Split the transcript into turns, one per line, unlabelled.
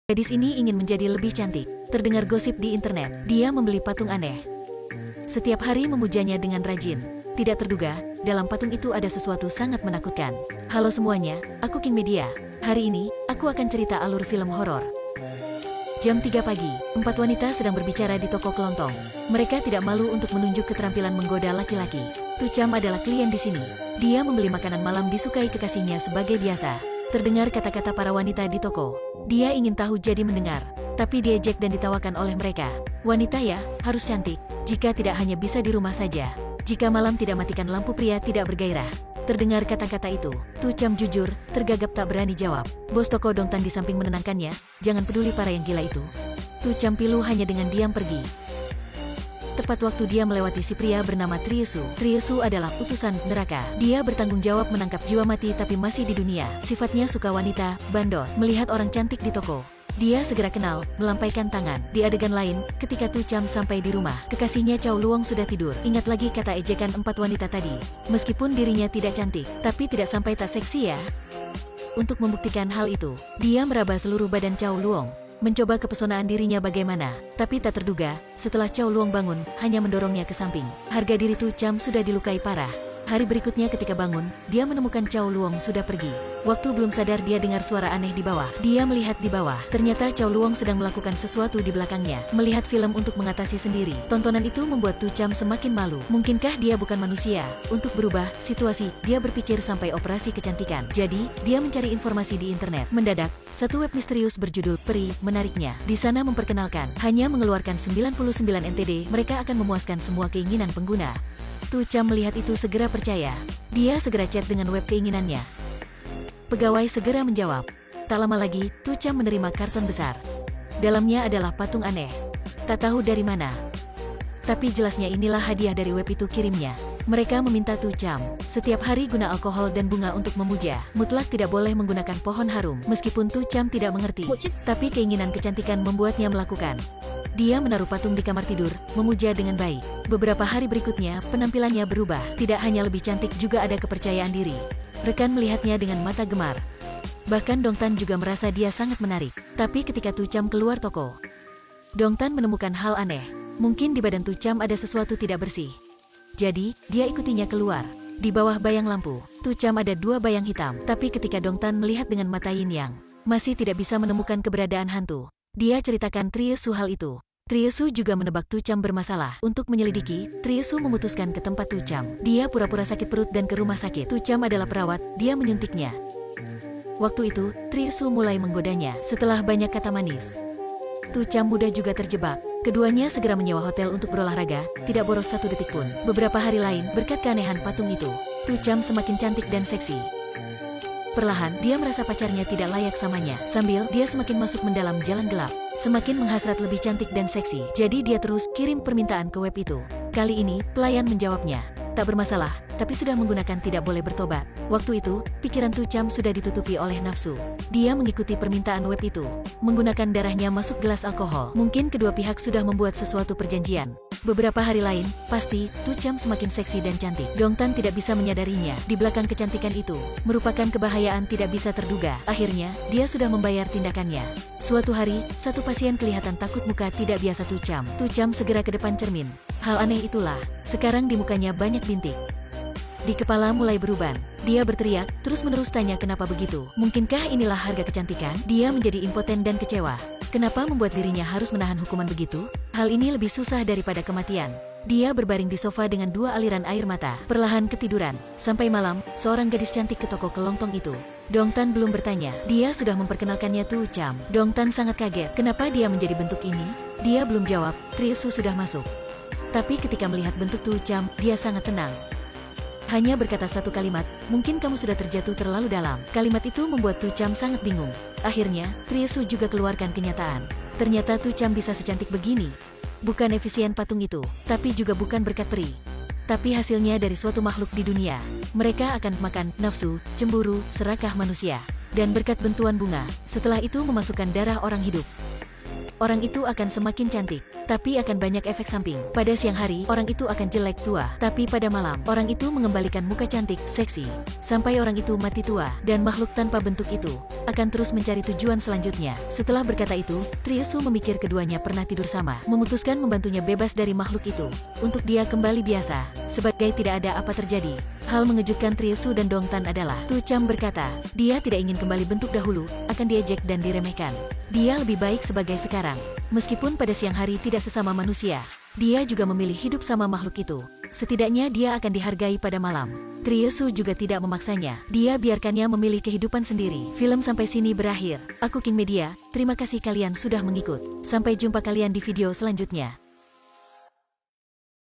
Gadis ini ingin menjadi lebih cantik. Terdengar gosip di internet, dia membeli patung aneh. Setiap hari memujanya dengan rajin. Tidak terduga, dalam patung itu ada sesuatu sangat menakutkan. Halo semuanya, aku King Media. Hari ini, aku akan cerita alur film horor. Jam 3 pagi, 4 wanita sedang berbicara di toko kelontong. Mereka tidak malu untuk menunjuk keterampilan menggoda laki-laki. Tucam adalah klien di sini. Dia membeli makanan malam disukai kekasihnya sebagai biasa. Terdengar kata-kata para wanita di toko. Dia ingin tahu jadi mendengar, tapi diejek dan ditawakan oleh mereka. Wanita ya, harus cantik. Jika tidak hanya bisa di rumah saja. Jika malam tidak matikan lampu pria tidak bergairah. Terdengar kata-kata itu. Tucam jujur, tergagap tak berani jawab. Bos toko Dongtan di samping menenangkannya, jangan peduli para yang gila itu. Tucam pilu hanya dengan diam pergi. Tepat waktu dia melewati si pria bernama Triesu. Triesu adalah utusan neraka. Dia bertanggung jawab menangkap jiwa mati tapi masih di dunia. Sifatnya suka wanita, bandot, melihat orang cantik di toko. Dia segera kenal, melampaikan tangan. Di adegan lain, ketika Tucam sampai di rumah, kekasihnya Chow Luong sudah tidur. Ingat lagi kata ejekan 4 wanita tadi. Meskipun dirinya tidak cantik, tapi tidak sampai tak seksi ya. Untuk membuktikan hal itu, dia meraba seluruh badan Chow Luong. Mencoba kepesonaan dirinya bagaimana, tapi tak terduga, setelah Chow Luong bangun, hanya mendorongnya ke samping. Harga diri Tucam sudah dilukai parah. Hari berikutnya ketika bangun, dia menemukan Chow Luong sudah pergi. Waktu belum sadar dia dengar suara aneh di bawah. Dia melihat di bawah. Ternyata Chow Luong sedang melakukan sesuatu di belakangnya. Melihat film untuk mengatasi sendiri. Tontonan itu membuat Tucam semakin malu. Mungkinkah dia bukan manusia? Untuk berubah situasi, dia berpikir sampai operasi kecantikan. Jadi, dia mencari informasi di internet. Mendadak, satu web misterius berjudul Peri menariknya. Di sana memperkenalkan, hanya mengeluarkan 99 NTD, mereka akan memuaskan semua keinginan pengguna. Tucam melihat itu segera percaya. Dia segera chat dengan web keinginannya. Pegawai segera menjawab. Tak lama lagi, Tucam menerima karton besar. Dalamnya adalah patung aneh. Tak tahu dari mana. Tapi jelasnya inilah hadiah dari web itu kirimnya. Mereka meminta Tucam setiap hari guna alkohol dan bunga untuk memuja. Mutlak tidak boleh menggunakan pohon harum. Meskipun Tucam tidak mengerti, tapi keinginan kecantikan membuatnya melakukan. Dia menaruh patung di kamar tidur, memuja dengan baik. Beberapa hari berikutnya, penampilannya berubah. Tidak hanya lebih cantik, juga ada kepercayaan diri. Rekan melihatnya dengan mata gemar. Bahkan Dongtan juga merasa dia sangat menarik. Tapi ketika Tucam keluar toko, Dongtan menemukan hal aneh. Mungkin di badan Tucam ada sesuatu tidak bersih. Jadi, dia ikutinya keluar. Di bawah bayang lampu, Tucam ada 2 bayang hitam. Tapi ketika Dongtan melihat dengan mata yin yang, masih tidak bisa menemukan keberadaan hantu. Dia ceritakan Triesu hal itu. Triesu juga menebak Tucam bermasalah. Untuk menyelidiki, Triesu memutuskan ke tempat Tucam. Dia pura-pura sakit perut dan ke rumah sakit. Tucam adalah perawat, dia menyuntiknya. Waktu itu, Triesu mulai menggodanya. Setelah banyak kata manis, Tucam mudah juga terjebak. Keduanya segera menyewa hotel untuk berolahraga, tidak boros 1 detik pun. Beberapa hari lain, berkat keanehan patung itu, Tucam semakin cantik dan seksi. Perlahan, dia merasa pacarnya tidak layak samanya. Sambil, dia semakin masuk mendalam jalan gelap. Semakin menghasrat lebih cantik dan seksi. Jadi dia terus kirim permintaan ke web itu. Kali ini, pelayan menjawabnya. Tak bermasalah, tapi sudah menggunakan tidak boleh bertobat. Waktu itu, pikiran Tucam sudah ditutupi oleh nafsu. Dia mengikuti permintaan web itu. Menggunakan darahnya masuk gelas alkohol. Mungkin kedua pihak sudah membuat sesuatu perjanjian. Beberapa hari lain, pasti, Tucam semakin seksi dan cantik. Dongtan tidak bisa menyadarinya. Di belakang kecantikan itu, merupakan kebahayaan tidak bisa terduga. Akhirnya, dia sudah membayar tindakannya. Suatu hari, satu pasien kelihatan takut muka tidak biasa Tucam. Tucam segera ke depan cermin. Hal aneh itulah, sekarang di mukanya banyak bintik. Di kepala mulai beruban. Dia berteriak, terus-menerus tanya kenapa begitu. Mungkinkah inilah harga kecantikan? Dia menjadi impoten dan kecewa. Kenapa membuat dirinya harus menahan hukuman begitu? Hal ini lebih susah daripada kematian. Dia berbaring di sofa dengan 2 aliran air mata. Perlahan ketiduran. Sampai malam, seorang gadis cantik ke toko kelontong itu. Dongtan belum bertanya. Dia sudah memperkenalkannya Tucam. Dongtan sangat kaget. Kenapa dia menjadi bentuk ini? Dia belum jawab. Triesu sudah masuk. Tapi ketika melihat bentuk Tucam, dia sangat tenang. Hanya berkata satu kalimat, mungkin kamu sudah terjatuh terlalu dalam. Kalimat itu membuat Tucam sangat bingung. Akhirnya, Triesu juga keluarkan kenyataan. Ternyata Tucam bisa secantik begini. Bukan efisien patung itu, tapi juga bukan berkat peri. Tapi hasilnya dari suatu makhluk di dunia. Mereka akan makan nafsu, cemburu, serakah manusia. Dan berkat bentuan bunga, setelah itu memasukkan darah orang hidup. Orang itu akan semakin cantik, tapi akan banyak efek samping. Pada siang hari, orang itu akan jelek tua. Tapi pada malam, orang itu mengembalikan muka cantik, seksi. Sampai orang itu mati tua, dan makhluk tanpa bentuk itu akan terus mencari tujuan selanjutnya. Setelah berkata itu, Triesu memikir keduanya pernah tidur sama, memutuskan membantunya bebas dari makhluk itu, untuk dia kembali biasa, sebagai tidak ada apa terjadi. Hal mengejutkan Triesu dan Dongtan adalah, Tu Cham berkata, dia tidak ingin kembali bentuk dahulu, akan diejek dan diremehkan. Dia lebih baik sebagai sekarang. Meskipun pada siang hari tidak sesama manusia, dia juga memilih hidup sama makhluk itu. Setidaknya dia akan dihargai pada malam. Triesu juga tidak memaksanya. Dia biarkannya memilih kehidupan sendiri. Film sampai sini berakhir. Aku King Media, terima kasih kalian sudah mengikut. Sampai jumpa kalian di video selanjutnya.